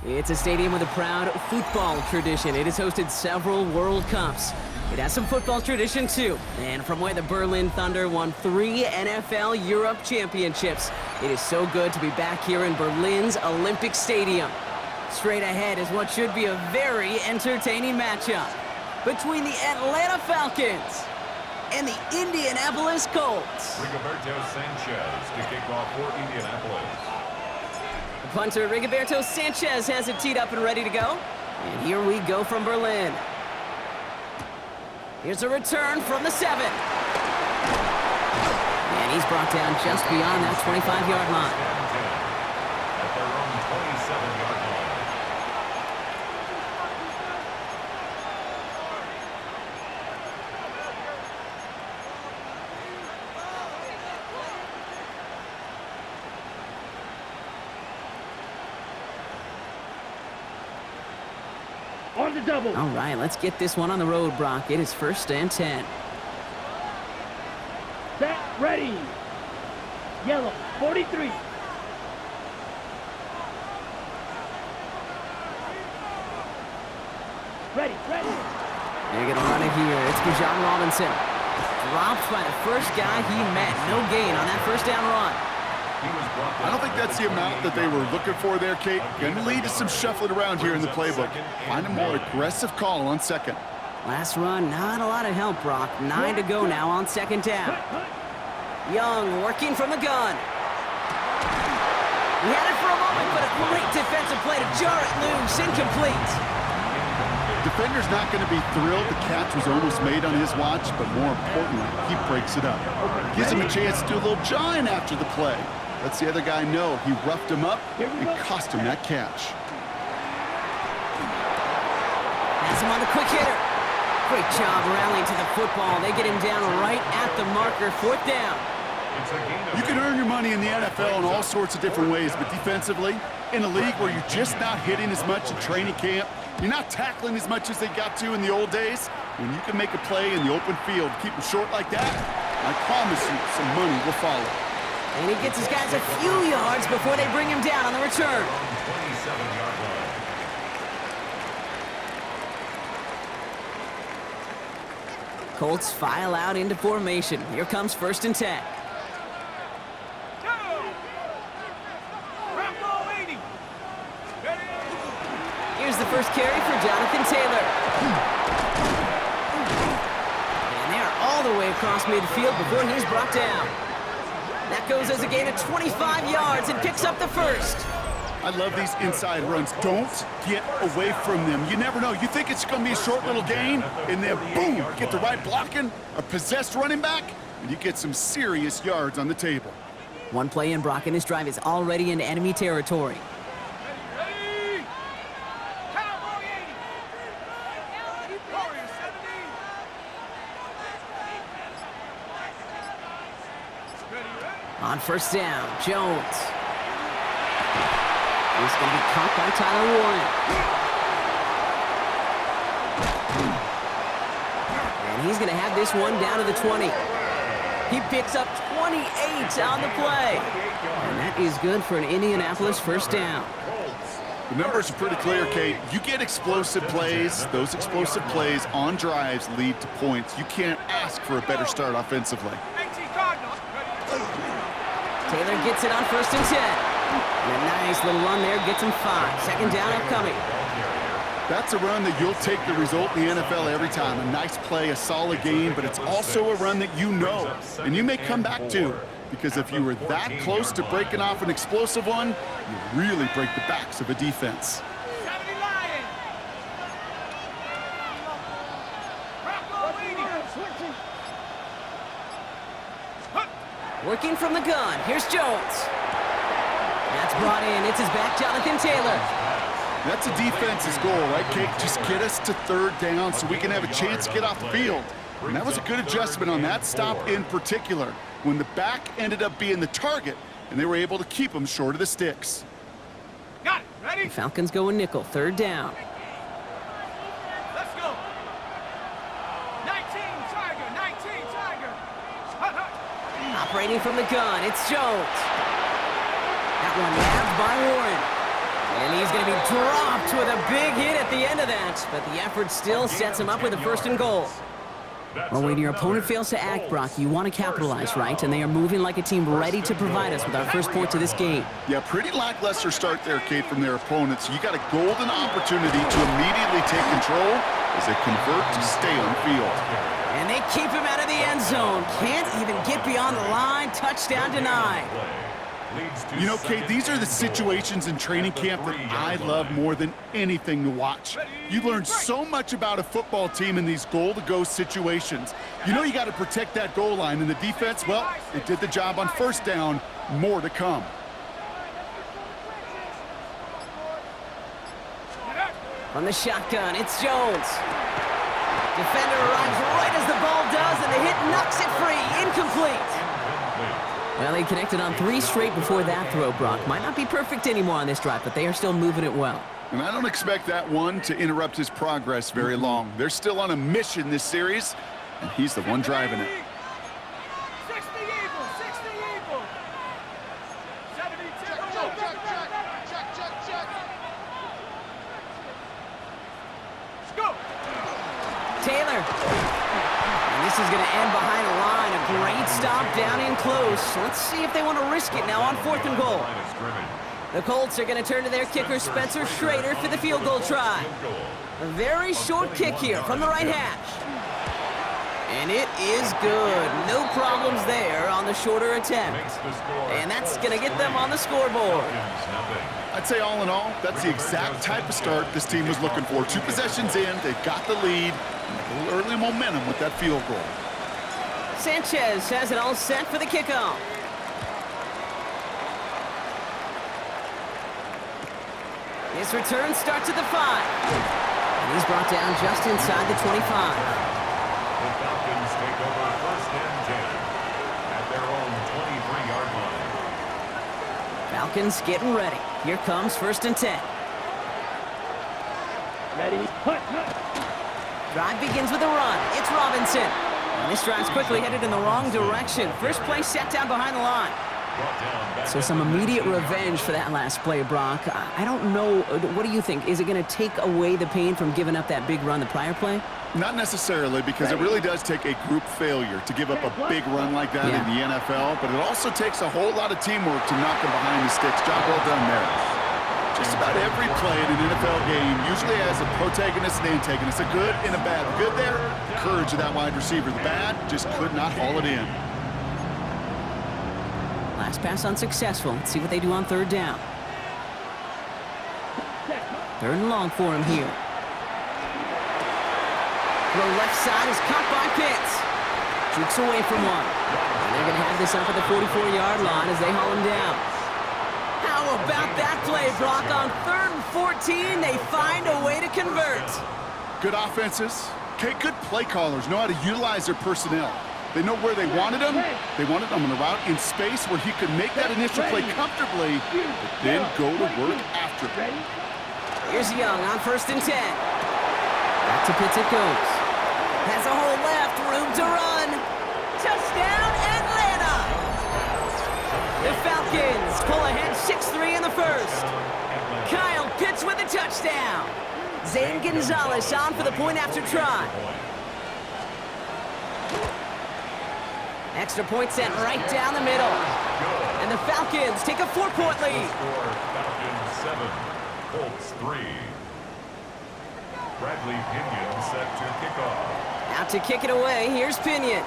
It's a stadium with a proud football tradition. It has hosted several World Cups. It has some football tradition, too. And from where the Berlin Thunder won 3 NFL Europe championships, it is so good to be back here in Berlin's Olympic Stadium. Straight ahead is what should be a very entertaining matchup between the Atlanta Falcons and the Indianapolis Colts. Rigoberto Sanchez to kick off for Indianapolis. The punter, Rigoberto Sanchez, has it teed up and ready to go. And here we go from Berlin. Here's a return from the 7. And he's brought down just beyond that 25-yard line. At their own 27-yard line. On the double. All right, let's get this one on the road, Brock. It is 1st and 10. Set, ready. Yellow, 43. Ready. They're going to run it here. It's Bijan Robinson. Dropped by the first guy he met. No gain on that first down run. I don't think that's the amount that they were looking for there, Kate. Going to lead to some shuffling around here in the playbook. Find a more aggressive call on 2nd. Last run, not a lot of help, Brock. 9 to go now on 2nd down. Young working from the gun. He had it for a moment, but a great defensive play to jar it loose. Incomplete. Defender's not going to be thrilled the catch was almost made on his watch, but more importantly, he breaks it up. Gives him a chance to do a little jawing after the play. Lets the other guy know he roughed him up and cost him that catch. Has him on the quick hitter. Great job rallying to the football. They get him down right at the marker. 4th down. You can earn your money in the NFL in all sorts of different ways, but defensively, in a league where you're just not hitting as much in training camp, you're not tackling as much as they got to in the old days, when you can make a play in the open field, keep them short like that, I promise you some money will follow. And he gets his guys a few yards before they bring him down on the return. 27-yard line. Colts file out into formation. Here comes 1st and 10. Here's the first carry for Jonathan Taylor. And they're all the way across midfield before he's brought down. That goes as a gain of 25 yards and picks up the 1st. I love these inside runs. Don't get away from them. You never know. You think it's going to be a short little gain, and then boom, you get the right blocking, a possessed running back, and you get some serious yards on the table. One play in, Brock, and his drive is already into enemy territory. On 1st down, Jones. He's going to be caught by Tyler Warren. And he's going to have this one down to the 20. He picks up 28 on the play. And that is good for an Indianapolis 1st down. The numbers are pretty clear, Kate. You get explosive plays. Those explosive plays on drives lead to points. You can't ask for a better start offensively. Taylor gets it on 1st and 10. And a nice little run there gets him 5. 2nd down upcoming. That's a run that you'll take the result in the NFL every time. A nice play, a solid game, but it's also a run that you know, and you may come back to. Because if you were that close to breaking off an explosive one, you really break the backs of a defense. Working from the gun. Here's Jones. That's brought in. It's his back, Jonathan Taylor. That's a defense's goal, right, Kate? Just get us to 3rd down so we can have a chance to get off the field. And that was a good adjustment on that stop in particular, when the back ended up being the target, and they were able to keep him short of the sticks. Got it. Ready? The Falcons go in nickel. 3rd down. Let's go. 19 Tiger. Operating from the gun, it's Jones. That one nabbed by Warren. And he's going to be dropped with a big hit at the end of that. But the effort still sets him up with a 1st and goal. Well, when your opponent fails to act, Brock, you want to capitalize, right? And they are moving like a team ready to provide us with our first points of this game. Yeah, pretty lackluster start there, Kate, from their opponents. You got a golden opportunity to immediately take control as they convert to stay on the field. And they keep him out of the end zone. Can't even get beyond the line. Touchdown denied. You know, Kate, these are the situations in training camp that I love more than anything to watch. You learn so much about a football team in these goal-to-go situations. You know you got to protect that goal line, and the defense, well, it did the job on 1st down. More to come. From the shotgun, it's Jones. Defender arrives right as the ball does, and the hit knocks it free. Incomplete. Well, he connected on 3 straight before that throw, Brock. Might not be perfect anymore on this drive, but they are still moving it well. And I don't expect that one to interrupt his progress very long. They're still on a mission this series, and he's the one driving it. 60 Eagles, 60 Eagles. 72. Check. Let's go. Taylor. And this is going to end behind the line. A great stop down in close. Let's see if they want to risk it now on 4th and goal. The Colts are going to turn to their kicker, Spencer Schrader, for the field goal try. A very short kick here from the right hash. And it is good. No problems there on the shorter attempt. And that's going to get them on the scoreboard. I'd say all in all, that's the exact type of start this team was looking for. 2 possessions in, they've got the lead, and a little early momentum with that field goal. Sanchez has it all set for the kickoff. His return starts at the 5. And he's brought down just inside the 25. The Falcons take over 1st and 10 at their own 23-yard line. Falcons getting ready. Here comes 1st and 10. Ready. Hut. Drive begins with a run. It's Robinson. And this drive's quickly headed in the wrong direction. First play set down behind the line. So some immediate revenge for that last play, Brock. I don't know. What do you think? Is it going to take away the pain from giving up that big run the prior play? Not necessarily, because it really does take a group failure to give up a big run like that in the NFL, but it also takes a whole lot of teamwork to knock them behind the sticks. Job well done there. Just about every play in an NFL game usually has a protagonist and antagonist, a good and a bad. The good there, courage of that wide receiver. The bad, just could not haul it in. Last pass unsuccessful. Let's see what they do on 3rd down. 3rd and long for him here. Throw left side is caught by Pitts. Jukes away from one. And they're going to have this up at the 44-yard line as they haul him down. How about that play, Brock? On 3rd and 14, they find a way to convert. Good offenses. Okay, good play callers know how to utilize their personnel. They know where they wanted him. They wanted him on a route in space where he could make that initial play comfortably, but then go to work after. Here's Young on 1st and 10. Back to Pitts it goes. Has a hole left, room to run. Touchdown, Atlanta! The Falcons pull ahead 6-3 in the 1st. Kyle Pitts with a touchdown. Zane Gonzalez on for the point after try. Extra point sent right down the middle. And the Falcons take a 4-point lead. Falcons 7, Colts 3. Bradley Pinion set to kick off. Out to kick it away, here's Pinion.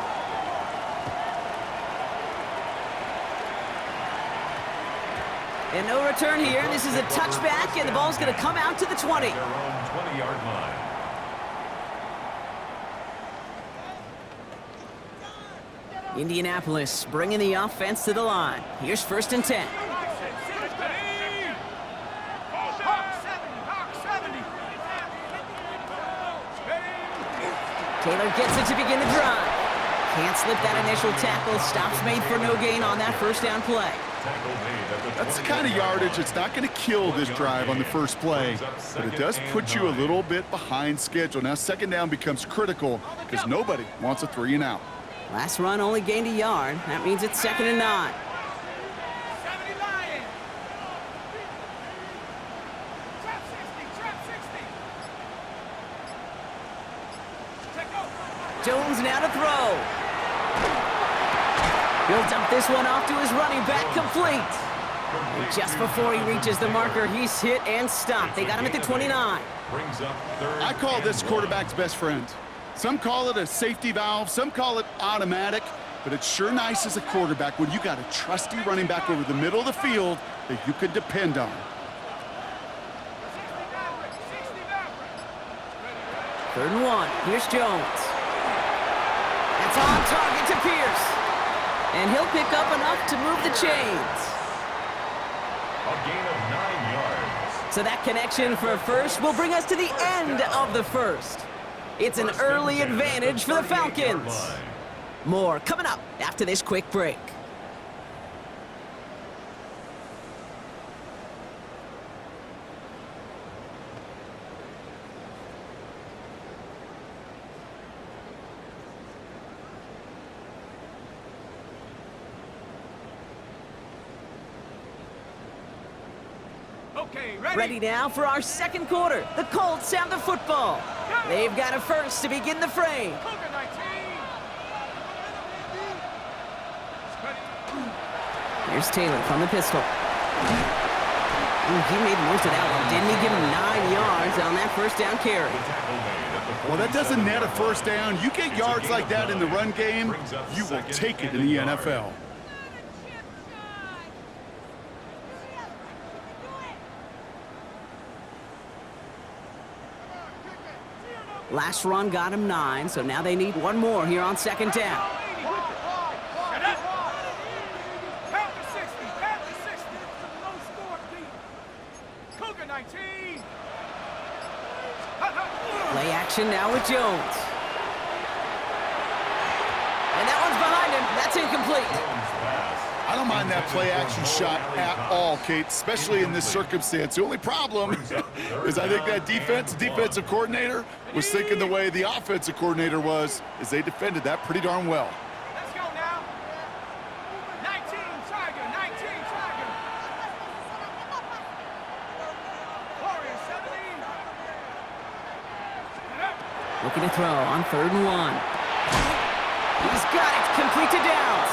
And no return here. This is a touchback, and the ball's going to come out to the 20. Their own 20-yard line. Indianapolis bringing the offense to the line. Here's 1st and 10. Taylor gets it to begin the drive. Can't slip that initial tackle. Stops made for no gain on that 1st down play. That's the kind of yardage that's not going to kill this drive on the first play, but it does put you a little bit behind schedule. Now 2nd down becomes critical because nobody wants a 3 and out. Last run only gained a yard. That means it's 2nd and 9. Jones now to throw. He'll dump this one off to his running back, complete. And just before he reaches the marker, he's hit and stopped. They got him at the 29. I call this quarterback's best friend. Some call it a safety valve, some call it automatic, but it's sure nice as a quarterback when you got a trusty running back over the middle of the field that you could depend on. 3rd and 1. Here's Jones. That's on target to Pierce. And he'll pick up enough to move the chains. A gain of 9 yards. So that connection for first will bring us to the end of the first. It's an early advantage for the Falcons. More coming up after this quick break. Okay, Ready now for our second quarter. The Colts have the football. They've got a first to begin the frame. Cougar 19. Here's Taylor from the pistol. Ooh, he made most of that one. Didn't he give him 9 yards on that first down carry? Well, that doesn't net a first down. You get yards like that in the run game, you will take it in the NFL. Last run got him 9, so now they need one more here on second down. Count to 60. Count to 60. No score, Pete. Cougar 19. Play action now with Jones. And that one's behind him. That's incomplete. I don't mind that play-action shot at all, Kate, especially in this circumstance. The only problem is I think that defensive coordinator was thinking the way the offensive coordinator was, as they defended that pretty darn well. Let's go now. 19 Tiger. 19 Tiger. Warriors 70. Looking to throw on 3rd and 1. He's got it, complete to Downs.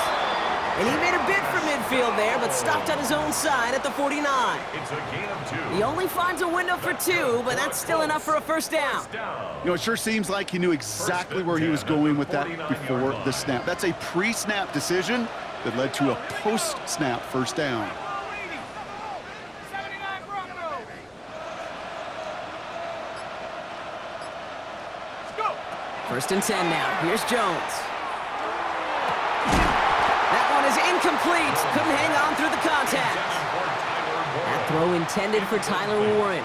And he made a bid for midfield there, but stopped on his own side at the 49. It's a gain of 2. He only finds a window for 2, but that's still enough for a first down. You know, it sure seems like he knew exactly where he was going with that before the snap. That's a pre-snap decision that led to a post-snap first down. 79 Broncos. Let's go. 1st and 10 now. Here's Jones. That one is incomplete. Couldn't hang on through the contact. That throw intended for Tyler Warren.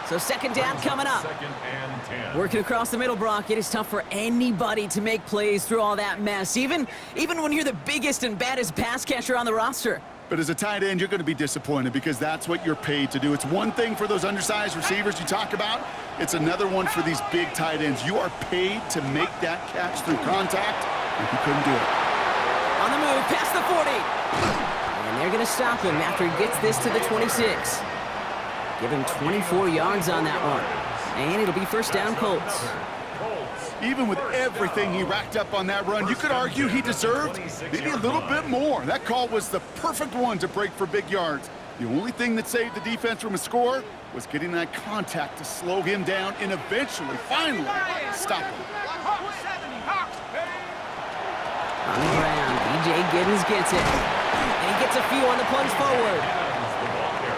So second down coming up. 2nd and 10. Working across the middle, Brock, it is tough for anybody to make plays through all that mess, even when you're the biggest and baddest pass catcher on the roster. But as a tight end, you're going to be disappointed because that's what you're paid to do. It's one thing for those undersized receivers you talk about. It's another one for these big tight ends. You are paid to make that catch through contact, and he couldn't do it. On the move, past the 40. And they're going to stop him after he gets this to the 26. Give him 24 yards on that one. And it'll be first down Colts. Even with everything he racked up on that run, you could argue he deserved maybe a little bit more. That call was the perfect one to break for big yards. The only thing that saved the defense from a score was getting that contact to slow him down and eventually, finally, stop him. On the ground, B.J. Giddens gets it. And he gets a few on the plunge forward.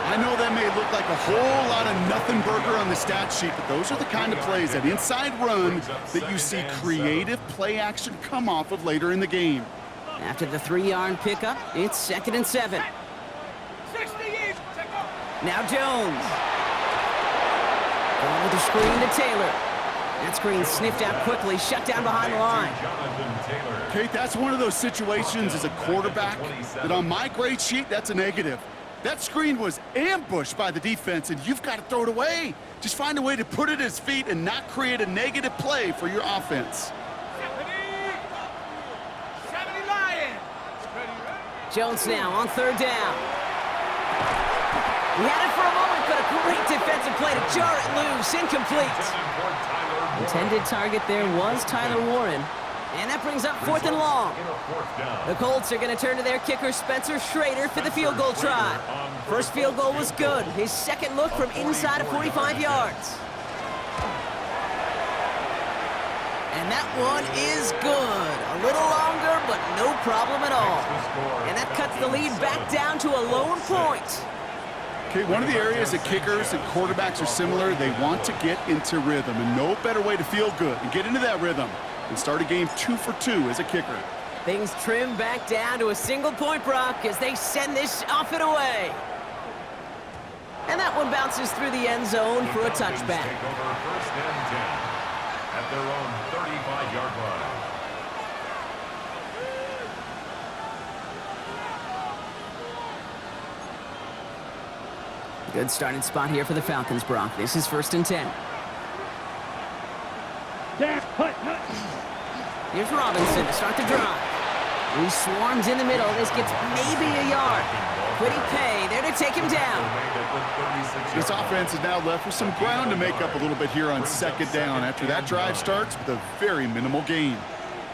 I know that may look like a whole lot of nothing burger on the stat sheet, but those are the kind of plays, that inside run, that you see creative play action come off of later in the game. After the 3-yard pickup, it's 2nd and 7. Now Jones. Going with the screen to Taylor. That screen sniffed out quickly, shut down behind the line. Kate, that's one of those situations as a quarterback that on my grade sheet, that's a negative. That screen was ambushed by the defense, and you've got to throw it away. Just find a way to put it at his feet and not create a negative play for your offense. 70 Lions. Jones now on 3rd down. He had it for a moment, but a great defensive play to jar it loose. Incomplete. Intended target there was Tyler Warren. And that brings up 4th and long. The Colts are going to turn to their kicker, Spencer Schrader, for the field goal try. First field goal was good. His second look from inside of 45 yards. And that one is good. A little longer, but no problem at all. And that cuts the lead back down to a lone point. Okay, one of the areas that kickers and quarterbacks are similar, they want to get into rhythm, and no better way to feel good and get into that rhythm and start a game 2 for 2 as a kicker. Things trim back down to a single point, Brock, as they send this off and away. And that one bounces through the end zone for a touchback. Take over 1st and 10 at their own 35-yard line. Good starting spot here for the Falcons, Brock. This is 1st and 10. Here's Robinson to start the drive. He swarms in the middle. This gets maybe a yard. Quiddy Pay there to take him down. This offense is now left with some ground to make up a little bit here on 2nd down after that drive starts with a very minimal gain.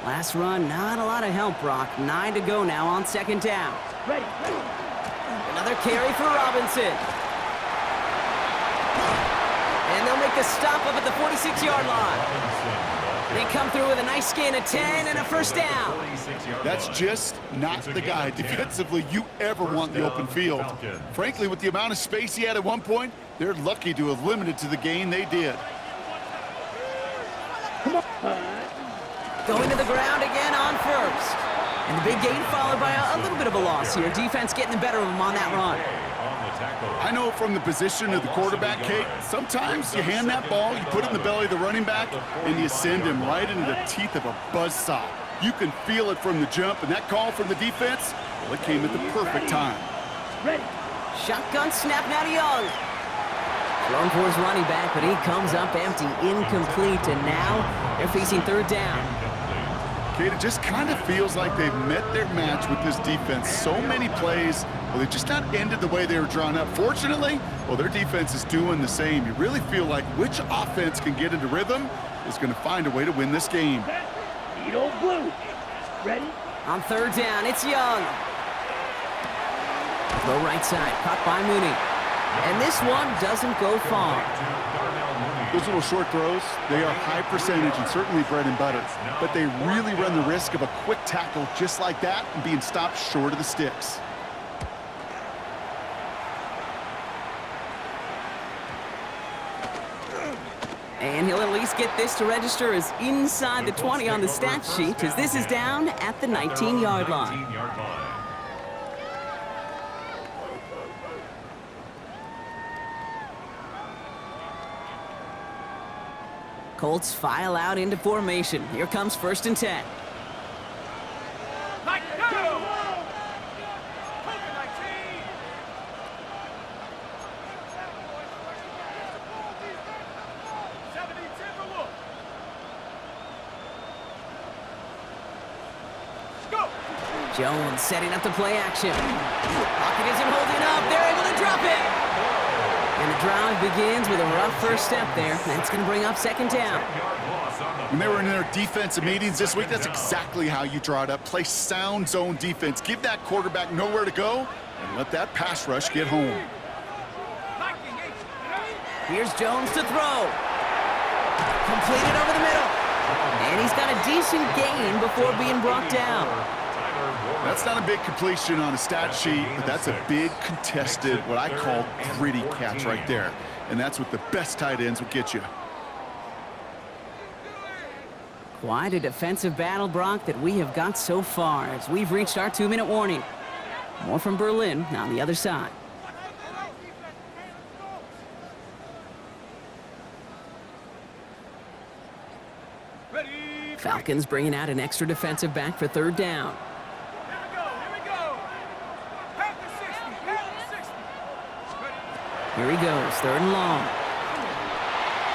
Last run, not a lot of help, Brock. 9 to go now on 2nd down. Another carry for Robinson. And they'll make the stop up at the 46-yard line. They come through with a nice gain of 10 and a 1st down. That's just not the guy defensively you ever want in the open field. Frankly, with the amount of space he had at one point, they're lucky to have limited to the gain they did. Going to the ground again on 1st. And the big gain followed by a little bit of a loss here. Defense getting the better of them on that run. I know from the position of the quarterback, Kate, sometimes you hand that ball, you put it in the belly of the running back, and you send him right into the teeth of a buzzsaw. You can feel it from the jump, and that call from the defense, well, it came at the perfect time. Shotgun snap now to Young. Thrown for his running back, but he comes up empty, incomplete, and now they're facing 3rd down. Kate, it just kind of feels like they've met their match with this defense. So many plays, well, they've just not ended the way they were drawn up. Fortunately, well, their defense is doing the same. You really feel like which offense can get into rhythm is going to find a way to win this game. Blue. Ready? On 3rd down, it's Young. Throw right side, caught by Mooney. And this one doesn't go far. Those little short throws, they are high percentage and certainly bread and butter, but they really run the risk of a quick tackle just like that and being stopped short of the sticks. And he'll at least get this to register as inside the 20 on the stat sheet, as this is down at the 19-yard line. Colts file out into formation. Here comes 1st and 10. Like go! Cover 19. Go! Jones setting up the play action. Pocket isn't holding up. They're able to drop it. And the drive begins with a rough first step there. That's going to bring up 2nd down. When they were in their defensive meetings this week, that's exactly how you draw it up. Play sound zone defense. Give that quarterback nowhere to go and let that pass rush get home. Here's Jones to throw. Completed over the middle. And he's got a decent gain before being brought down. That's not a big completion on a stat sheet, but that's a big contested, what I call gritty catch right there. And that's what the best tight ends will get you. Quite a defensive battle, Brock, that we have got so far as we've reached our 2-minute warning. More from Berlin on the other side. Falcons bringing out an extra defensive back for 3rd down. Here he goes, 3rd and long.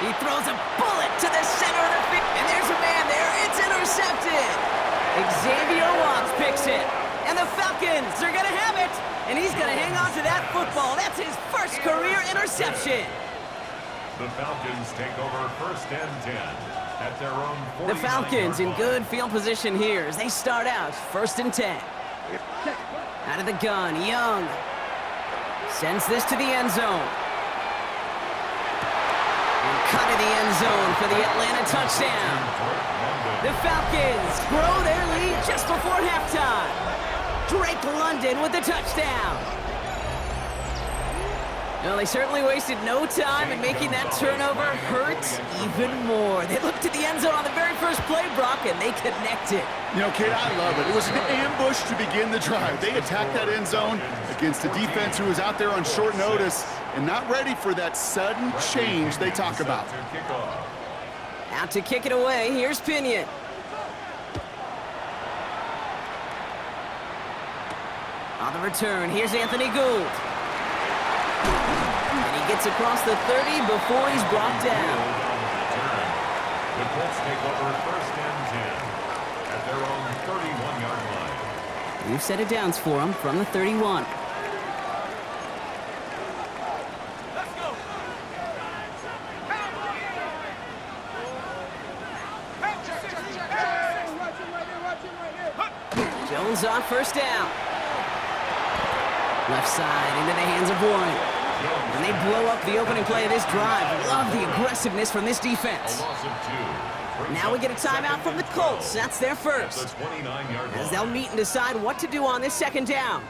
He throws a bullet to the center of the field, and there's a man there. It's intercepted. Xavier Watts picks it, and the Falcons are going to have it, and he's going to hang on to that football. That's his first career interception. The Falcons take over first and 10 at their own 49-yard line. The Falcons in good field position here as they start out first and 10. Out of the gun, Young sends this to the end zone. And cut in the end zone for the Atlanta touchdown. The Falcons grow their lead just before halftime. Drake London with the touchdown. No, they certainly wasted no time in making that turnover hurt even more. They looked to the end zone on the very first play, Brock, and they connected. You know, Kate, I love it. It was an ambush to begin the drive. They attacked that end zone against a defense who was out there on short notice and not ready for that sudden change they talk about. Out to kick it away, here's Pinion. On the return, here's Anthony Gould. And he gets across the 30 before he's brought down. The Colts take over first and 10 at their own 31-yard line. New set of downs for him from the 31. Let's go. Jones off first down. Left side into the hands of Warren. And they blow up the opening play of this drive. Love the aggressiveness from this defense. Now we get a timeout from the Colts. That's their first. As they'll meet and decide what to do on this second down.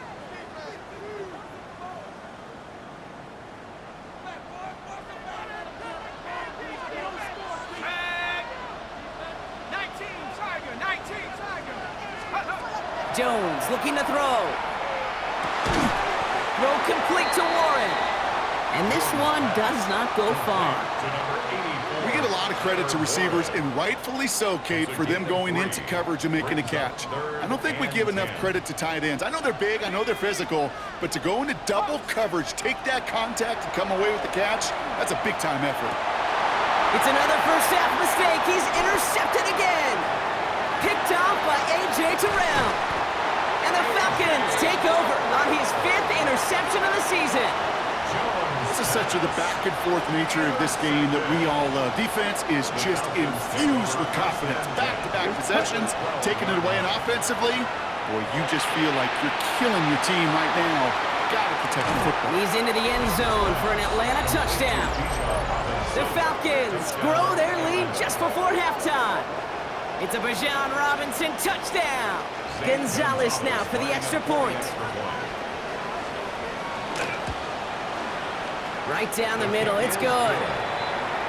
Jones looking to throw. Throw complete to Warren. And this one does not go far. We get a lot of credit to receivers, and rightfully so, Kate, for them going into coverage and making a catch. I don't think we give enough credit to tight ends. I know they're big, I know they're physical, but to go into double coverage, take that contact, and come away with the catch, that's a big-time effort. It's another first half mistake. He's intercepted again. Picked off by A.J. Terrell. And the Falcons take over on his 5th interception of the season. This is such the back-and-forth nature of this game that we all love. Defense is just infused with confidence. Back-to-back possessions, taking it away, and offensively, boy, you just feel like you're killing your team right now. Gotta protect the football. He's into the end zone for an Atlanta touchdown. The Falcons grow their lead just before halftime. It's a Bijan Robinson touchdown. Gonzalez now for the extra point. Right down the middle, it's good.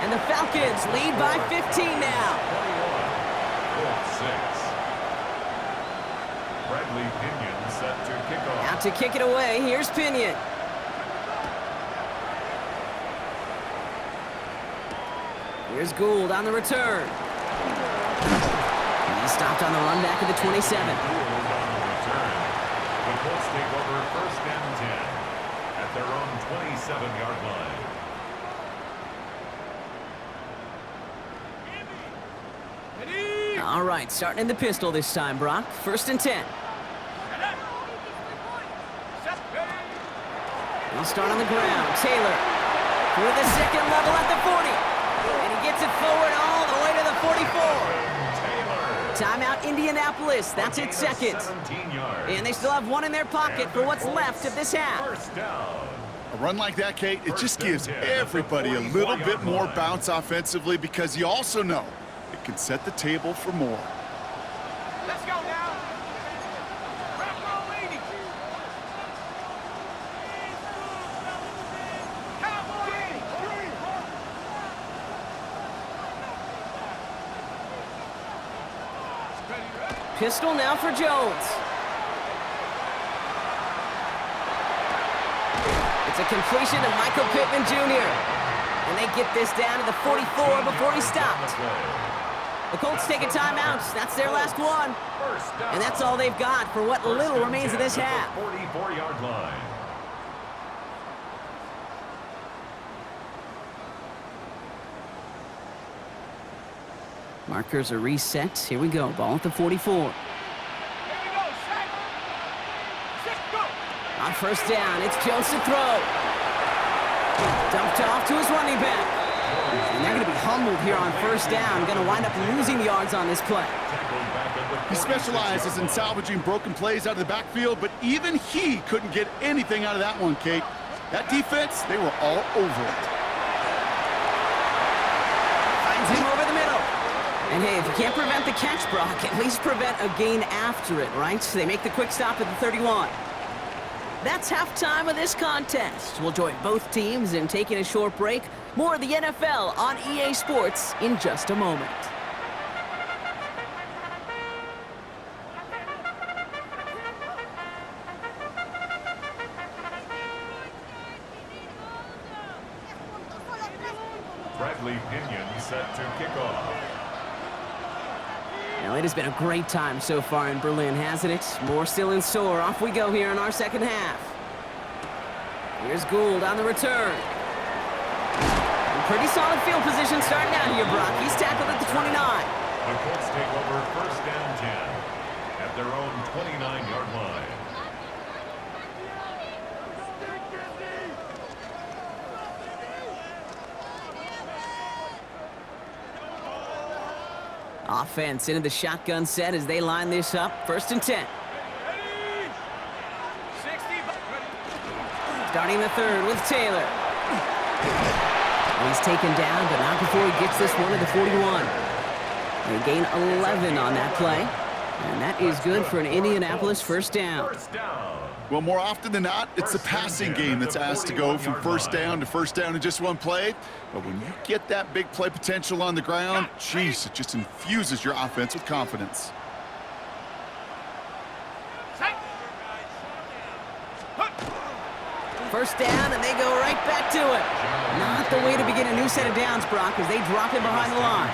And the Falcons lead by 15 now. 4-6. Bradley Pinion set to kick off. Out to kick it away, here's Pinion. Here's Gould on the return. He's stopped on the run back at the 27. The Colts take over first and 10 at their own 27-yard line. All right, starting in the pistol this time, Brock. First and 10. They'll start on the ground. Taylor for the second level at the 40. And he gets it forward all the way to the 44. Timeout, Indianapolis. That's its second. And they still have one in their pocket for what's left of this half. A run like that, Kate, it just gives everybody a little bit more bounce offensively because you also know it can set the table for more. Let's go now. Pistol now for Jones. It's a completion to Michael Pittman Jr. And they get this down to the 44 before he stopped. The Colts take a timeout. That's their last one. And that's all they've got for what little remains of this half. 44-yard line. Markers are reset. Here we go. Ball at the 44. On first down, it's Jones to throw. Dumped off to his running back. fumbled here on first down. Going to wind up losing yards on this play. He specializes in salvaging broken plays out of the backfield, but even he couldn't get anything out of that one, Kate. That defense, they were all over it. Finds him over the middle. And hey, if you can't prevent the catch, Brock, at least prevent a gain after it, right? They make the quick stop at the 31. That's halftime of this contest. We'll join both teams in taking a short break. More of the NFL on EA Sports in just a moment. Bradley Pinion set to kick off. Now, it has been a great time so far in Berlin, hasn't it? More still in store. Off we go here in our second half. Here's Gould on the return. Pretty solid field position starting out here, Brock. He's tackled at the 29. The Colts take over first down 10 at their own 29-yard line. Offense into the shotgun set as they line this up. First and 10. Starting the third with Taylor. He's taken down, but not before he gets this one to the 41. They gain 11 on that play. And that is good for an Indianapolis first down. Well, more often than not, it's the passing game that's asked to go from first down in just one play. But when you get that big play potential on the ground, geez, it just infuses your offense with confidence. First down, and they go right back to it. Not the way to begin a new set of downs, Brock, as they drop him behind the line.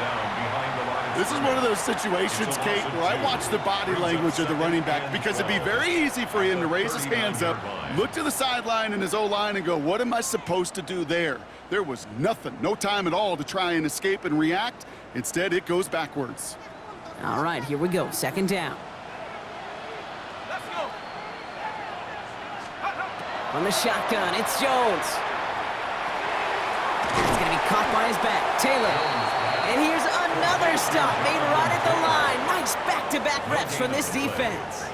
This is one of those situations, Kate, where I watch the body language of the running back, because it'd be very easy for him to raise his hands up, look to the sideline in his O-line and go, what am I supposed to do there? There was nothing, no time at all to try and escape and react. Instead, it goes backwards. All right, here we go. Second down. From the shotgun, it's Jones. It's going to be caught by his back. Taylor. And here's another stop made right at the line. Nice back-to-back reps from this defense.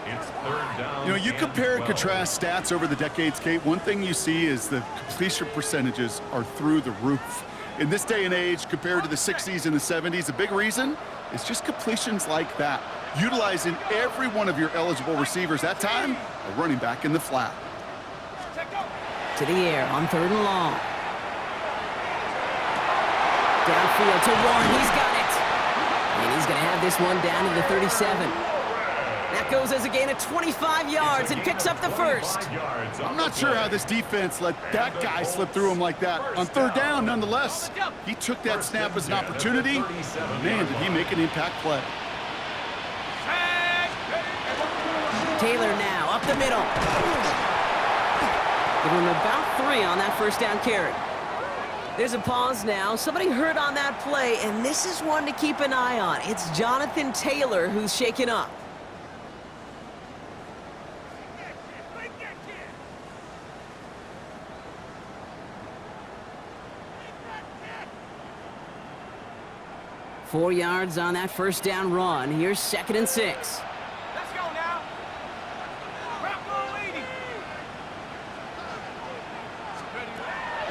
You know, you compare and contrast stats over the decades, Kate. One thing you see is the completion percentages are through the roof. In this day and age, compared to the 60s and the 70s, a big reason is just completions like that. Utilizing every one of your eligible receivers. That time, a running back in the flat. To the air on third and long. Downfield to Warren. He's got it. And he's going to have this one down to the 37. That goes as a gain of 25 yards and picks up the first. I'm not sure how this defense let that guy slip through him like that. On third down, nonetheless, he took that snap as an opportunity. Man, did he make an impact play. Taylor now up the middle. Give him about 3 on that first down carry. There's a pause now. Somebody hurt on that play, and this is one to keep an eye on. It's Jonathan Taylor who's shaken up. Four yards on that first down run. Here's second and 6. Let's go now.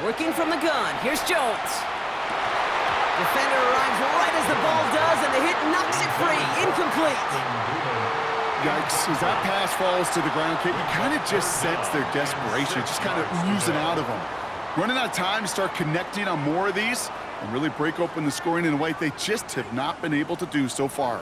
Working from the gun. Here's Jones. Defender arrives right as the ball does, and the hit knocks it free. Incomplete. Yikes. As that pass falls to the ground, Kate, you kind of just sense their desperation, just kind of oozing out of them. Running out of time to start connecting on more of these and really break open the scoring in a way they just have not been able to do so far.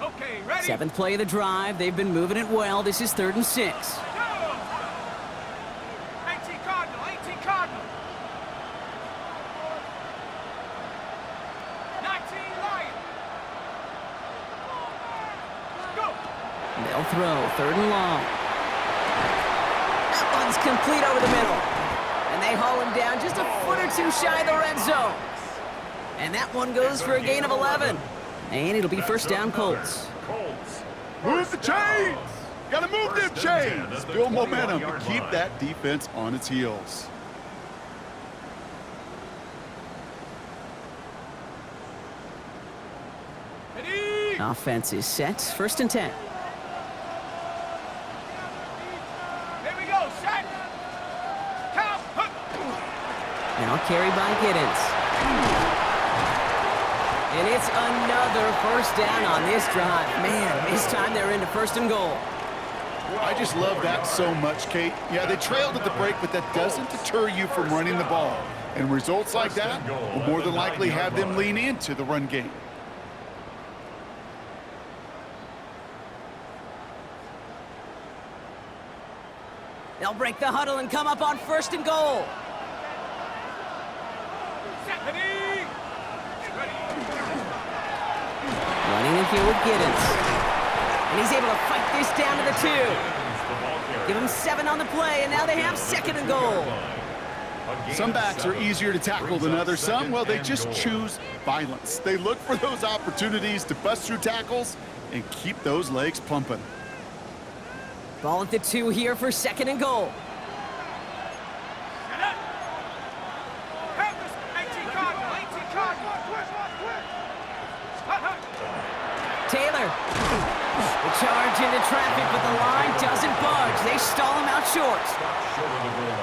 Okay, ready? 7th play of the drive. They've been moving it well. This is 3rd and 6. 18 Cardinal, 18 Cardinal. 19 Lion. Go. They'll throw. 3rd and long. That one's complete over the middle. And they haul him down just a foot or two shy of the red zone. And that one goes for a gain of 11. And it'll be first down, Colts. Move the chains! Gotta move them chains! Build momentum to keep that defense on its heels. Offense is set. First and 10. Here we go, set. Count. Now carried by Giddens. And it's another first down on this drive. Man, this time they're into first and goal. I just love that so much, Kate. Yeah, they trailed at the break, but that doesn't deter you from running the ball. And results like that will more than likely have them lean into the run game. They'll break the huddle and come up on first and goal. Running in here with Giddens. And he's able to fight this down to the 2. Give him 7 on the play, and now they have second and goal. Some backs are easier to tackle than others. Some, well, they just choose violence. They look for those opportunities to bust through tackles and keep those legs pumping. Ball at the 2 here for second and goal. Taylor. The charge into traffic, but the line doesn't budge. They stall him out short.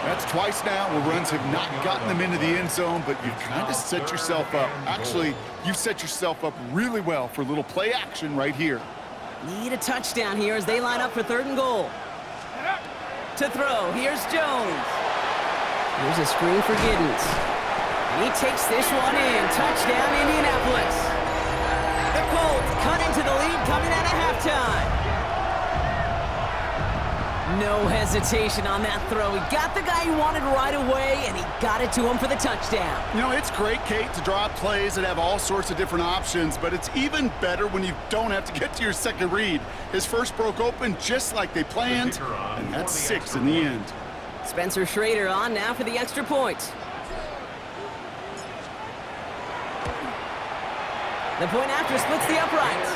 That's twice now where runs have not gotten them into the end zone, but you've kind of set yourself up. Actually, you've set yourself up really well for a little play action right here. Need a touchdown here as they line up for third and goal. To throw, here's Jones. Here's a screen for Giddens. And he takes this one in. Touchdown, Indianapolis. The Colts cut into the lead coming out of halftime. No hesitation on that throw. He got the guy he wanted right away, and he got it to him for the touchdown. You know, it's great, Kate, to draw up plays that have all sorts of different options, but it's even better when you don't have to get to your second read. His first broke open just like they planned, and that's 6 in the end. Spencer Schrader on now for the extra point. The point after splits the uprights.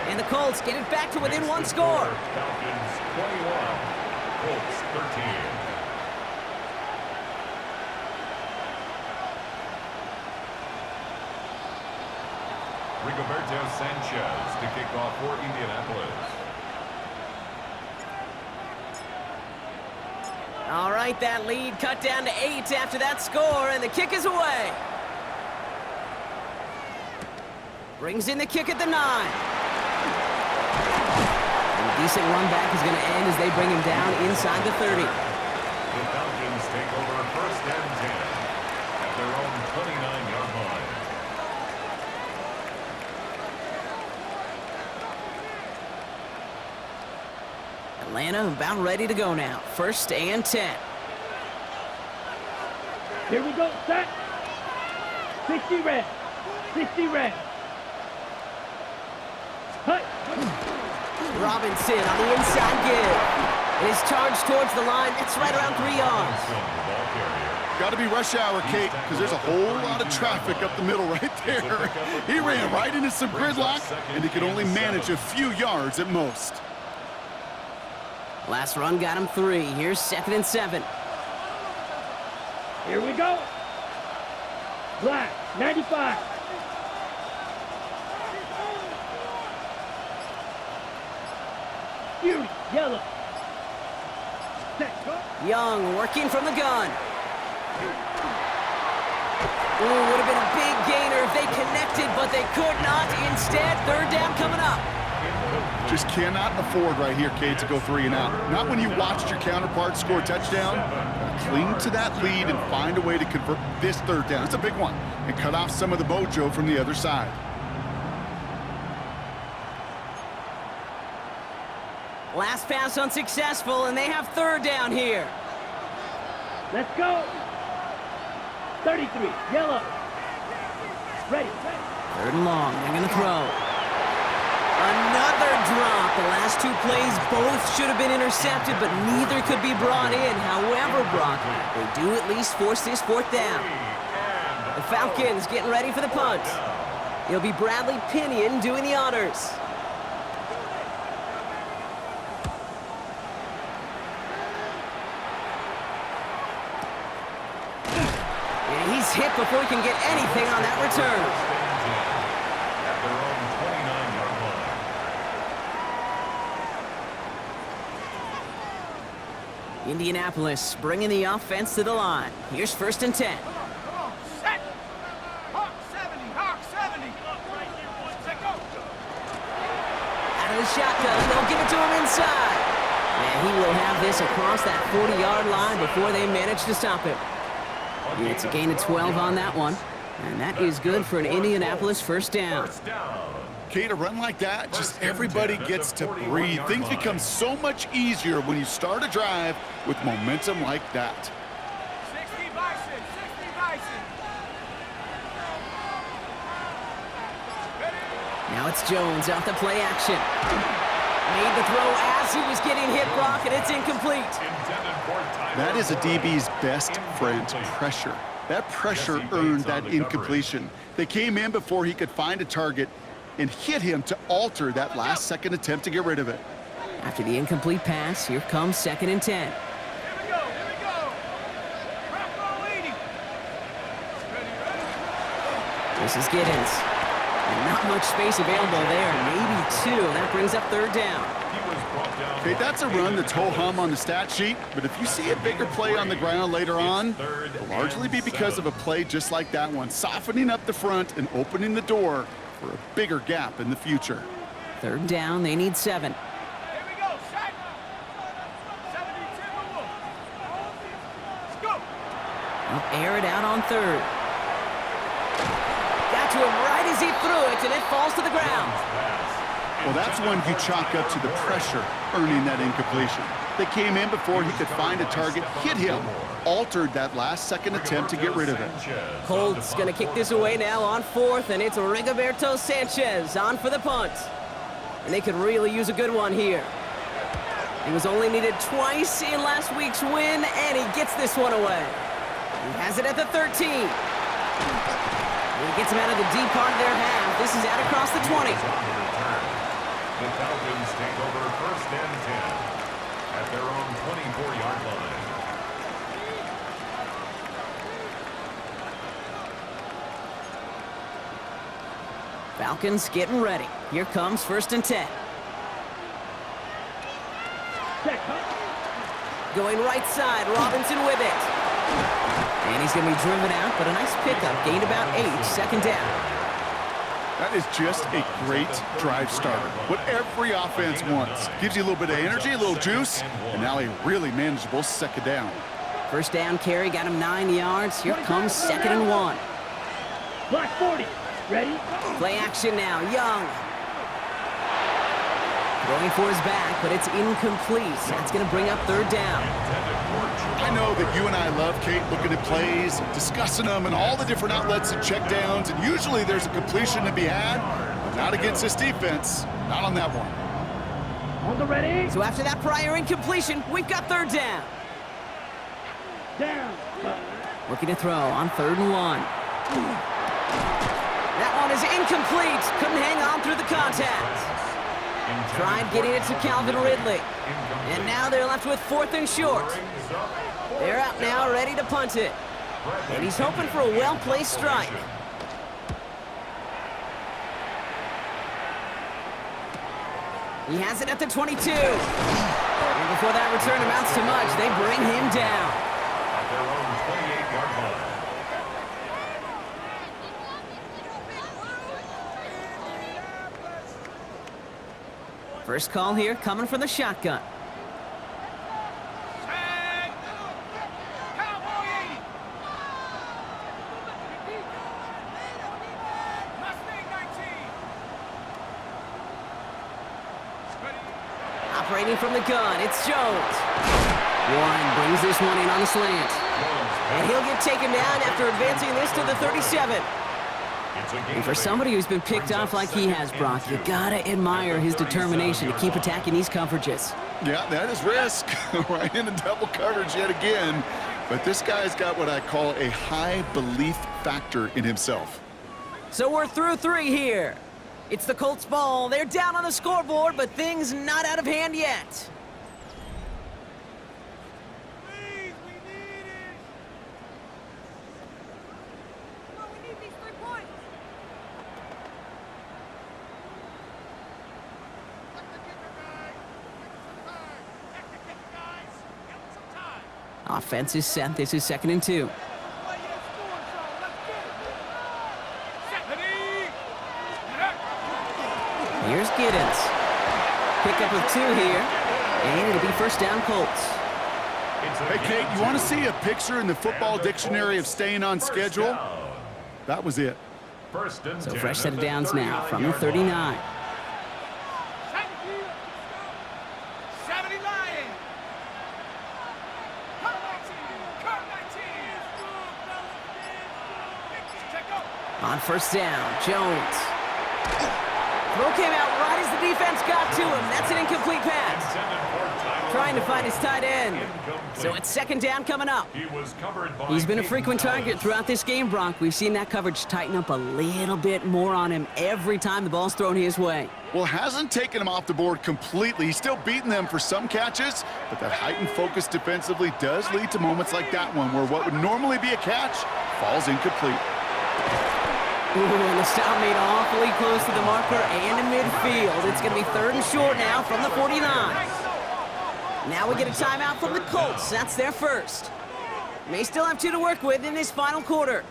And the Colts get it back to within 1 score. Falcons 21, Colts 13. Rigoberto Sanchez to kick off for Indianapolis. All right, that lead cut down to 8 after that score, and the kick is away. Brings in the kick at the 9. And a decent run back is going to end as they bring him down inside the 30. The Falcons take over first and 10 at their own 29-yard line. Atlanta about ready to go now. First and 10. Here we go, set. 60 red. 60 red. Hut. Robinson on the inside give. And his charge towards the line. That's right around 3 yards. Got to be rush hour, Kate, because there's a whole lot of traffic up the middle right there. He ran right into some gridlock, and he could only manage a few yards at most. Last run got him 3. Here's 2nd and 7. Here we go. Black, 95. Fury, yellow. Set, go. Young working from the gun. Ooh, would have been a big gainer if they connected, but they could not. Instead, third down coming up. Just cannot afford right here, Kate, to go 3 and out. Not when you watched your counterpart score a touchdown. Cling to that lead and find a way to convert this third down. It's a big one. And cut off some of the mojo from the other side. Last pass unsuccessful, and they have third down here. Let's go. 33, yellow. Ready. Third and long, they're going to throw. Another drop. The last 2 plays both should have been intercepted, but neither could be brought in. However, Brock, they do at least force this 4th down. The Falcons getting ready for the punt. It'll be Bradley Pinion doing the honors. And he's hit before he can get anything on that return. At their own 29-yard line. Indianapolis bringing the offense to the line. Here's 1st and 10. Come on, set. Hawk 70, Hawk 70. Set, go. Out of the shotgun, they'll give it to him inside. And he will have this across that 40-yard line before they manage to stop him. It's a gain of 12 on that one. And that is good for an Indianapolis 1st down. Kate, a run like that, just everybody gets to breathe. Things become so much easier when you start a drive with momentum like that. 60 Bison, 60 Bison. Now it's Jones off the play action. Made the throw as he was getting hit, Brock, and it's incomplete. That is a DB's best friend, pressure. That pressure earned that incompletion. They came in before he could find a target and hit him to alter that last-second attempt to get rid of it. After the incomplete pass, here comes 2nd and 10. Here we go, here we go. Rock roll 80. Ready, ready. This is Giddens. And not much space available there, maybe 2. That brings up 3rd down. Okay, that's a run that's ho-hum on the stat sheet, but if you see a bigger play on the ground later on, it'll largely be because of a play just like that one, softening up the front and opening the door for a bigger gap in the future. 3rd down, they need 7. Here we go, set. 70 Timberwolves. Let's go. They'll air it out on 3rd. Got to him right as he threw it, and it falls to the ground. Well, that's one you chalk up to the pressure earning that incompletion. They came in before he could find a target, hit him, altered that last-second attempt to get rid of it. Colts going to kick this away now on 4th, and it's Rigoberto Sanchez on for the punt. And they could really use a good one here. He was only needed twice in last week's win, and he gets this one away. He has it at the 13. And he gets him out of the deep part of their half. This is out across the 20. The Falcons take over 1st and 10 at their own 24-yard line. Falcons getting ready. Here comes 1st and 10. Going right side, Robinson with it. And he's going to be driven out, but a nice pickup. Gained about 8, 2nd down. That is just a great drive starter. What every offense wants. Gives you a little bit of energy, a little juice, and now a really manageable 2nd down. 1st down carry, got him 9 yards. Here comes 2nd and 1. Black 40. Ready? Play action now, Young. Going for his back, but it's incomplete. That's going to bring up 3rd down. I know that you and I love, Kate, looking at plays, discussing them, and all the different outlets and checkdowns, and usually there's a completion to be had, but not against this defense. Not on that one. On the ready. So after that prior incompletion, we've got 3rd down. Down. Looking to throw on 3rd and 1. That one is incomplete. Couldn't hang on through the contact. Tried getting it to Calvin Ridley. And now they're left with 4th and short. They're out now, ready to punt it. And he's hoping for a well-placed strike. He has it at the 22. And before that return amounts to much, they bring him down. At their own 28-yard line. First call here coming from the shotgun. Set. Cowboy 80. Mustang 19. Ready. Operating from the gun, it's Jones. Warren brings this one in on the slant. And he'll get taken down after advancing this to the 37. And for somebody who's been picked off like he has, Brock, you gotta admire his determination to keep attacking these coverages. Yeah, that is risk. Right into double coverage yet again. But this guy's got what I call a high belief factor in himself. So we're through 3 here. It's the Colts ball. They're down on the scoreboard, but things not out of hand yet. Please, we need it. Come on, we need these 3 points. Let the kicker, guys. Let the kicker, guys. Give him some time. Offense is set. This is 2nd and 2. Play your score, Sean. Let's get it. Set the knee. Here's Giddens. Pickup of 2 here, and it'll be first down Colts. Hey, Kate, you want to see a picture in the football dictionary of staying on schedule? That was it. So fresh set of downs now from the 39. 70 Lions. Come 19. Come 19. Check out. On first down, Jones. Throw came out right as the defense got to him. That's an incomplete pass. Trying to find his tight end. So it's 2nd down coming up. He's been a frequent target throughout this game, Brock. We've seen that coverage tighten up a little bit more on him every time the ball's thrown his way. Well, hasn't taken him off the board completely. He's still beating them for some catches, but that heightened focus defensively does lead to moments like that one where what would normally be a catch falls incomplete. Ooh, and the stop made awfully close to the marker and in midfield. It's going to be 3rd and short now from the 49. Now we get a timeout from the Colts. That's their first. May still have 2 to work with in this final quarter.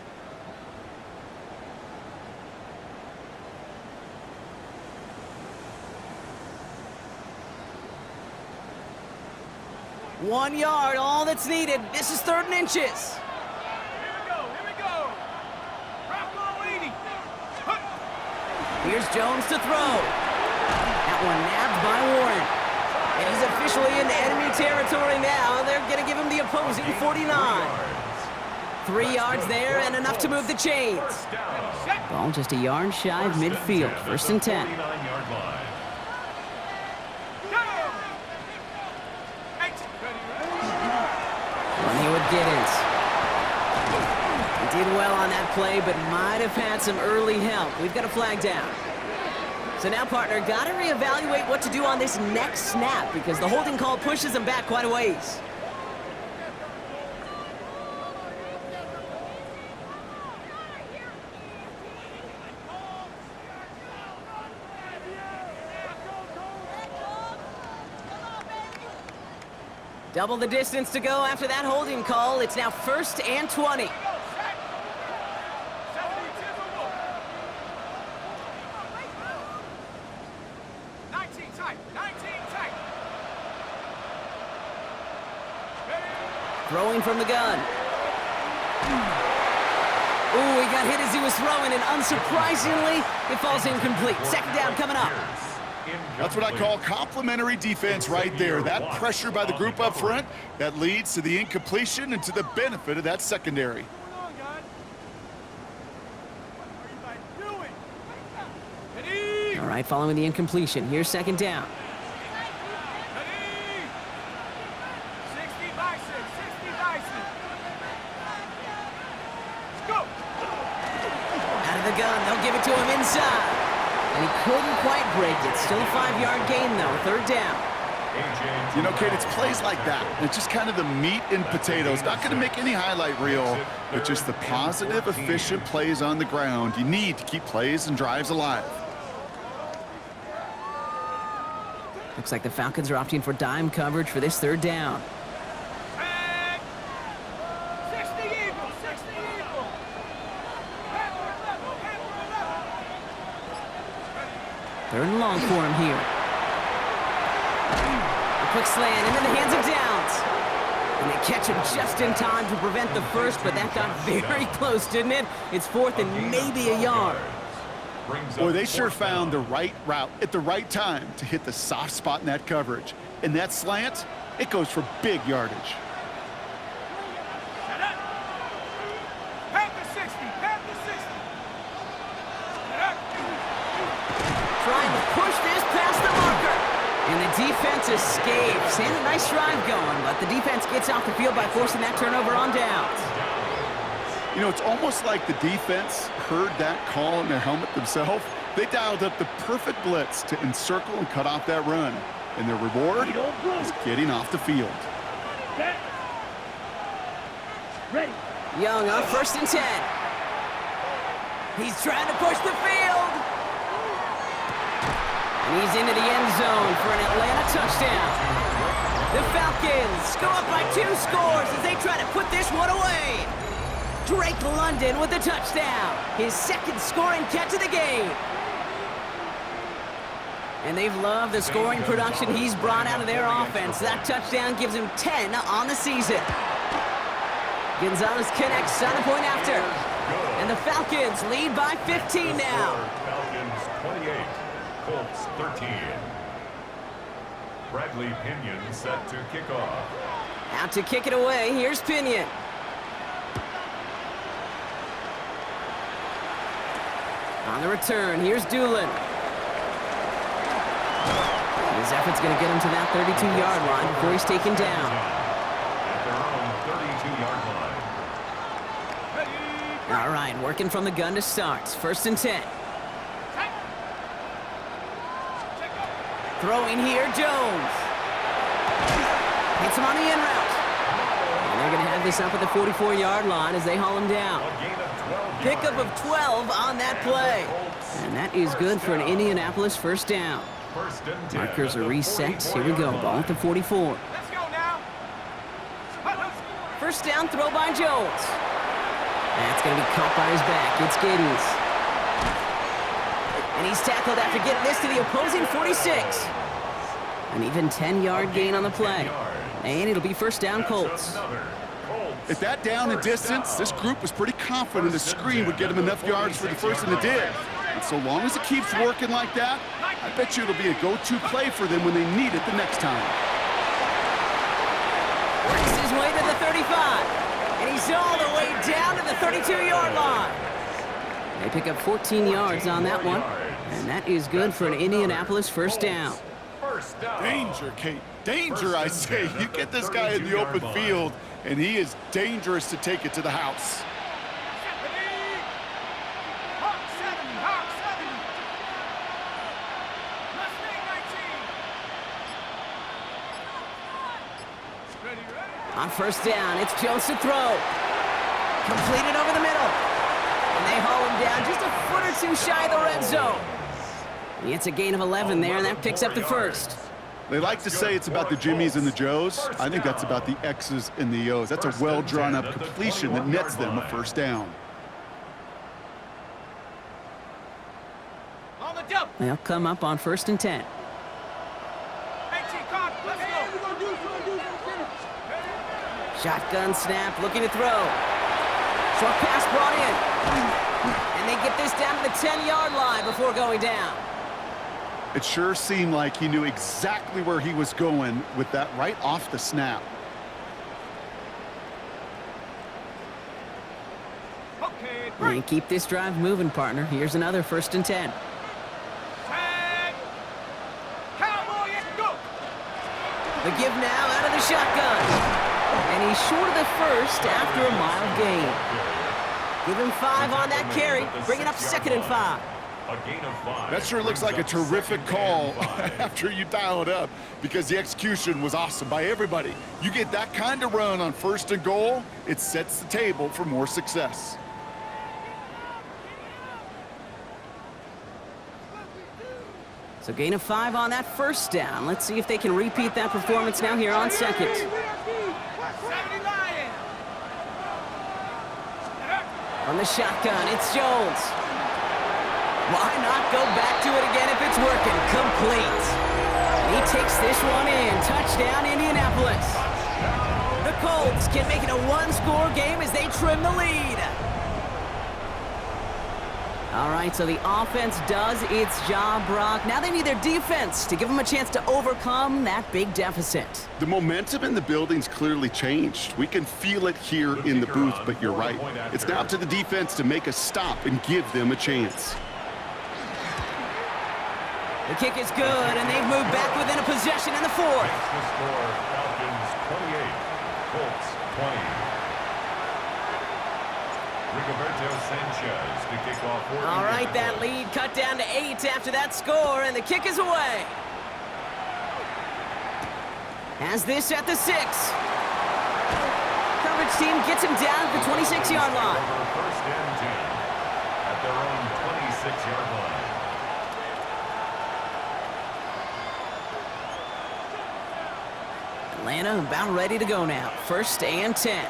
One yard, all that's needed. This is 3rd and inches. Here we go. Drop ball 80. Here's Jones to throw. That one nabbed by Warren. And he's officially in enemy territory now. They're going to give him the opposing 49. 3 yards there and enough to move the chains. Ball just a yard shy of midfield. 1st and 10. One here with Giddens. He did well on that play, but might have had some early help. We've got a flag down. So now, partner, got to reevaluate what to do on this next snap because the holding call pushes him back quite a ways. Double the distance to go after that holding call. It's now 1st and 20. Throwing from the gun. Ooh, he got hit as he was throwing, and unsurprisingly, it falls incomplete. 2nd down coming up. That's what I call complimentary defense right there. That pressure by the group up front, that leads to the incompletion and to the benefit of that secondary. All right, following the incompletion, here's 2nd down. Out of the gun, they'll give it to him inside. And he couldn't quite break it. Still a 5-yard gain, though. 3rd down. You know, Kate, it's plays like that. It's just kind of the meat and potatoes. Not going to make any highlight reel, but just the positive, efficient plays on the ground. You need to keep plays and drives alive. Looks like the Falcons are opting for dime coverage for this 3rd down. 3rd and long for him here. A quick slant into the hands of Downs. And they catch him just in time to prevent the first, but that got very close, didn't it? It's 4th and maybe a yard. Boy, they sure found the right route at the right time to hit the soft spot in that coverage. And that slant, it goes for big yardage. Trying to push this past the marker. And the defense escapes. And a nice drive going, but the defense gets off the field by forcing that turnover on downs. You know, it's almost like the defense heard that call in their helmet themselves. They dialed up the perfect blitz to encircle and cut off that run. And their reward is getting off the field. Set. Ready. Young on 1st and 10. He's trying to push the field. And he's into the end zone for an Atlanta touchdown. The Falcons go up by 2 scores as they try to put this one away. Drake London with the touchdown. His 2nd scoring catch of the game. And they've loved the scoring production he's brought out of their offense. That touchdown gives him 10 on the season. Gonzalez connects on the point after. And the Falcons lead by 15 now. Falcons 28, Colts 13. Bradley Pinion set to kick off. Out to kick it away, here's Pinion. On the return, here's Doolin. His effort's going to get him to that 32-yard line before he's taken down. At their own 32-yard line. All right, working from the gun to start. 1st and 10. Throwing here, Jones. Hits him on the in route. And they're going to have this up at the 44-yard line as they haul him down. A gain of 12 Pickup of 12 on that play. And that is good for an Indianapolis 1st down. 1st and 10. Markers are reset. Here we go. Ball at the 44. Let's go now. 1st down, throw by Jones. That's going to be caught by his back. It's Giddens. And he's tackled after getting this to the opposing 46. An even 10-yard gain on the play. And it'll be 1st down, Colts. At that down and distance, this group was pretty confident the screen would get them enough yards for the first, and it did. And so long as it keeps working like that, I bet you it'll be a go-to play for them when they need it the next time. Works his way to the 35. And he's all the way down to the 32-yard line. They pick up 14 yards on that one. And that is good for an Indianapolis 1st down. Danger, Kate. Danger, I say. You get this guy in the open field, and he is dangerous to take it to the house. Hawk 70, Hawk 70. Mustang 19. Ready, ready. On 1st down, it's Jones to throw. Completed over the middle. And they haul him down just a foot or 2 shy of the red zone. He gets a gain of 11 there, and that picks up the 1st. They like to say it's about the Jimmies and the Joes. I think that's about the X's and the O's. That's a well-drawn-up completion that nets them a 1st down. On the double. They'll come up on 1st and 10. 18 card. Let's go. Shotgun snap, looking to throw. Short pass brought in. And they get this down to the 10-yard line before going down. It sure seemed like he knew exactly where he was going with that right off the snap. Okay, And keep this drive moving, partner. Here's another 1st and 10. tag. Cowboy, go. The give now out of the shotgun. And he's short of the 1st after a mild gain. Give him 5 on that carry. Bring it up 2nd and 5. A gain of 5. That sure looks like a terrific call after you dial it up, because the execution was awesome by everybody. You get that kind of run on 1st and goal, it sets the table for more success. So gain of 5 on that 1st down. Let's see if they can repeat that performance now here on 2nd. 70 Lions. From the shotgun, it's Jones. Why not go back to it again if it's working? Complete. And he takes this one in. Touchdown, Indianapolis. The Colts can make it a 1-score game as they trim the lead. All right, so the offense does its job, Brock. Now they need their defense to give them a chance to overcome that big deficit. The momentum in the building's clearly changed. We can feel it here in the booth, but you're right. It's now up to the defense to make a stop and give them a chance. The kick is good, and they've moved back within a possession in the 4th. The score, Falcons 28, Colts 20. Sanchez to kick off. All right, that lead cut down to 8 after that score, and the kick is away. Has this at the 6. Coverage team gets him down at the 26-yard line. First and 10 at their own 26-yard line. Atlanta about ready to go now. First and 10.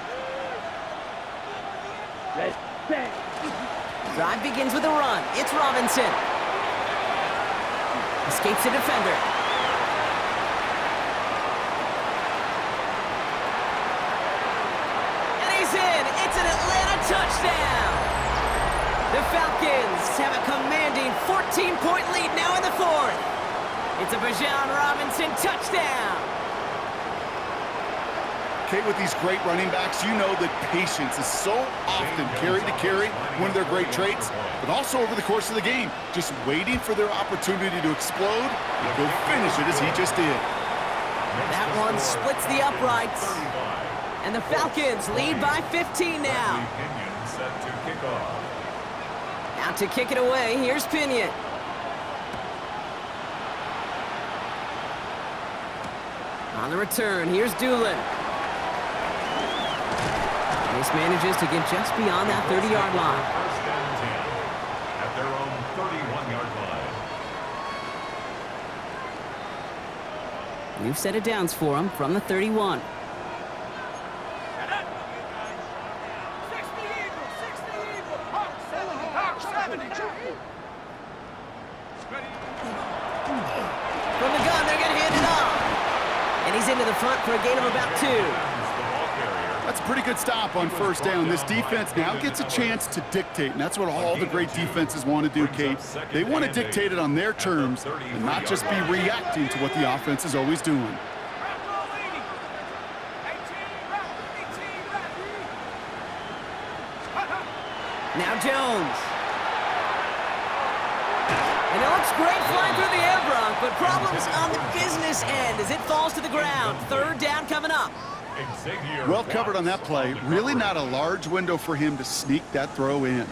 Red, set. Drive begins with a run. It's Robinson. Escapes the defender. And he's in. It's an Atlanta touchdown. The Falcons have a commanding 14-point lead now in the 4th. It's a Bijan Robinson touchdown. Kate, with these great running backs, you know that patience is so often carry to carry, one of their great traits, but also over the course of the game, just waiting for their opportunity to explode and go finish it as he just did. That one splits the uprights. And the Falcons lead by 15 now. Set to kick off. Out to kick it away, here's Pinion. On the return, here's Doolin. This manages to get just beyond that 30-yard line. First and 10 at their own 31-yard line. New set of downs for him from the 31. 60 Eagles, 60 Eagles. Hawk 70, Hawk 70. Ready? From the gun, they're going to hand it off. And he's into the front for a gain of about 2. That's a pretty good stop on first down. This defense now gets a chance to dictate, and that's what all the great defenses want to do, Kate. They want to dictate it on their terms and not just be reacting to what the offense is always doing. Rap ball leading. 18, rap, 18, rap. Now Jones. And it looks great flying through the air, Bronk, but problems on the business end as it falls to the ground. Third down coming up. Well covered on that play. Really not a large window for him to sneak that throw in.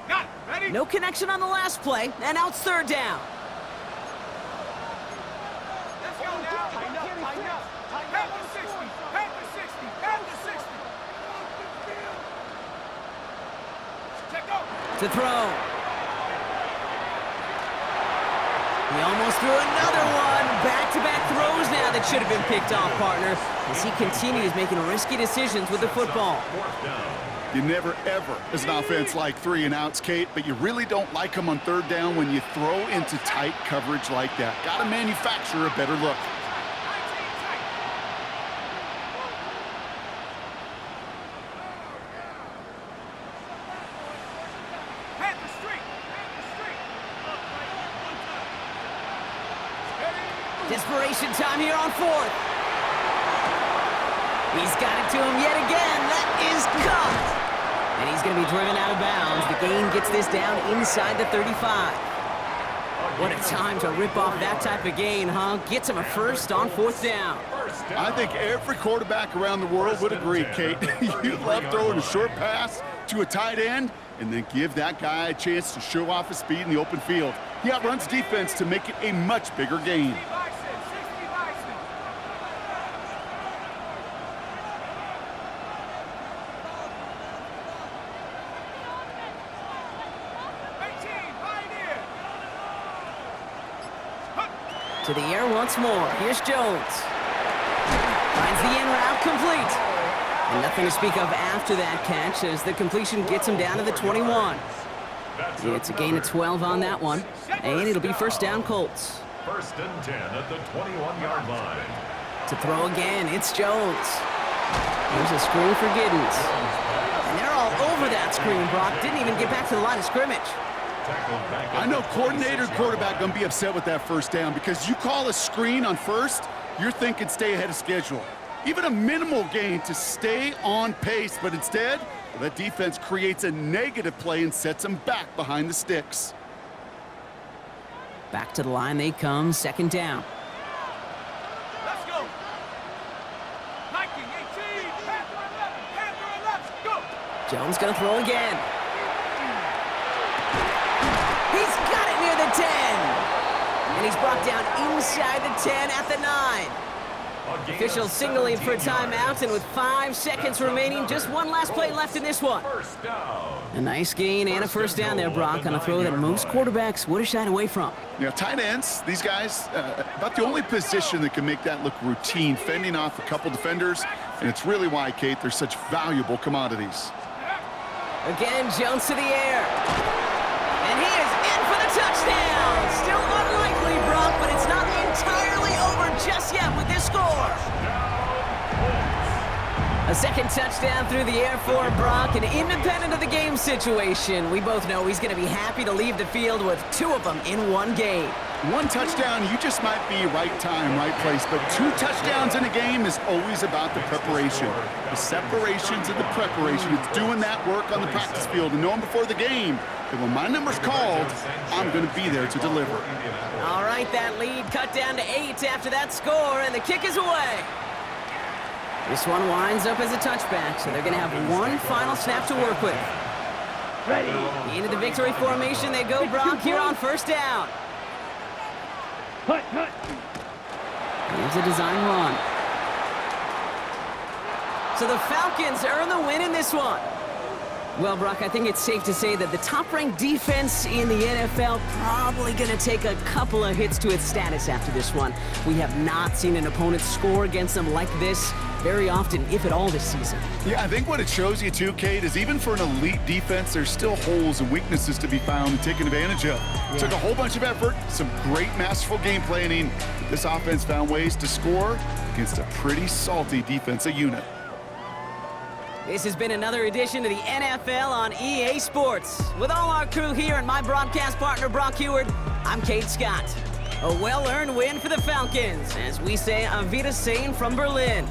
Got it. Ready? No connection on the last play, and now it's third down. Let's go now. Tighten up, tighten up. Pat the 60, pat the 60, pat the 60. Check go. To throw. He almost threw another one. Back-to-back throws now that should have been picked off, partner, as he continues making risky decisions with the football. You never, ever, as an offense, like 3 and outs, Kate, but you really don't like them on third down when you throw into tight coverage like that. Got to manufacture a better look. 19 tight. Pat the street, pat the street. Desperation time here on 4th. He's got it to him yet again. That is caught. And he's going to be driven out of bounds. The gain gets this down inside the 35. What a time to rip off that type of gain, huh? Gets him a first on 4th down. I think every quarterback around the world would agree, Kate. You love throwing a short pass to a tight end and then give that guy a chance to show off his speed in the open field. He outruns defense to make it a much bigger gain. 60 Bison, 60 Bison. 18, Pioneer. To the air once more. Here's Jones. Finds the in route complete. And nothing to speak of after that catch as the completion gets him down to the 21. It's a gain of 12 on that one. And it'll be first down Colts. First and 10 at the 21-yard line. To throw again, it's Jones. There's a screen for Giddens. And they're all over that screen, Brock. Didn't even get back to the line of scrimmage. I know coordinator and quarterback going to be upset with that first down because you call a screen on first, you're thinking stay ahead of schedule. Even a minimal gain to stay on pace, but instead, that defense creates a negative play and sets them back behind the sticks. Back to the line they come, second down. Let's go. Jones gonna throw again. He's got it near the 10. And he's brought down inside the 10 at the 9. Officials signaling for a timeout, and with 5 seconds remaining, just one last play left in this one. A nice gain and a first down there, Brock, on a throw that most quarterbacks would have shied away from. You know, tight ends, these guys, about the only position that can make that look routine, fending off a couple defenders, and it's really why, Kate, they're such valuable commodities. Again, Jones to the air. And he is in for the touchdown. Still unlikely, Brock, but it's not entirely over just yet with this score. A second touchdown through the air for Brock, and independent of the game situation, we both know he's going to be happy to leave the field with 2 of them in one game. 1 touchdown, you just might be right time, right place, but 2 touchdowns in a game is always about the preparation. The separations and the preparation. It's doing that work on the practice field and knowing before the game that when my number's called, I'm going to be there to deliver. All right, that lead cut down to 8 after that score, and the kick is away. This one winds up as a touchback, so they're going to have 1 final snap to work with. Ready. Into the victory formation they go, Brock, here on first down. Hut, hut. Here's a design run. So the Falcons earn the win in this one. Well, Brock, I think it's safe to say that the top-ranked defense in the NFL probably going to take a couple of hits to its status after this one. We have not seen an opponent score against them like this very often, if at all, this season. Yeah, I think what it shows you, too, Kate, is even for an elite defense, there's still holes and weaknesses to be found and taken advantage of. Yeah. Took a whole bunch of effort, some great masterful game planning. This offense found ways to score against a pretty salty defensive unit. This has been another edition of the NFL on EA Sports. With all our crew here and my broadcast partner, Brock Heward, I'm Kate Scott. A well-earned win for the Falcons, as we say Auf Wiedersehen from Berlin.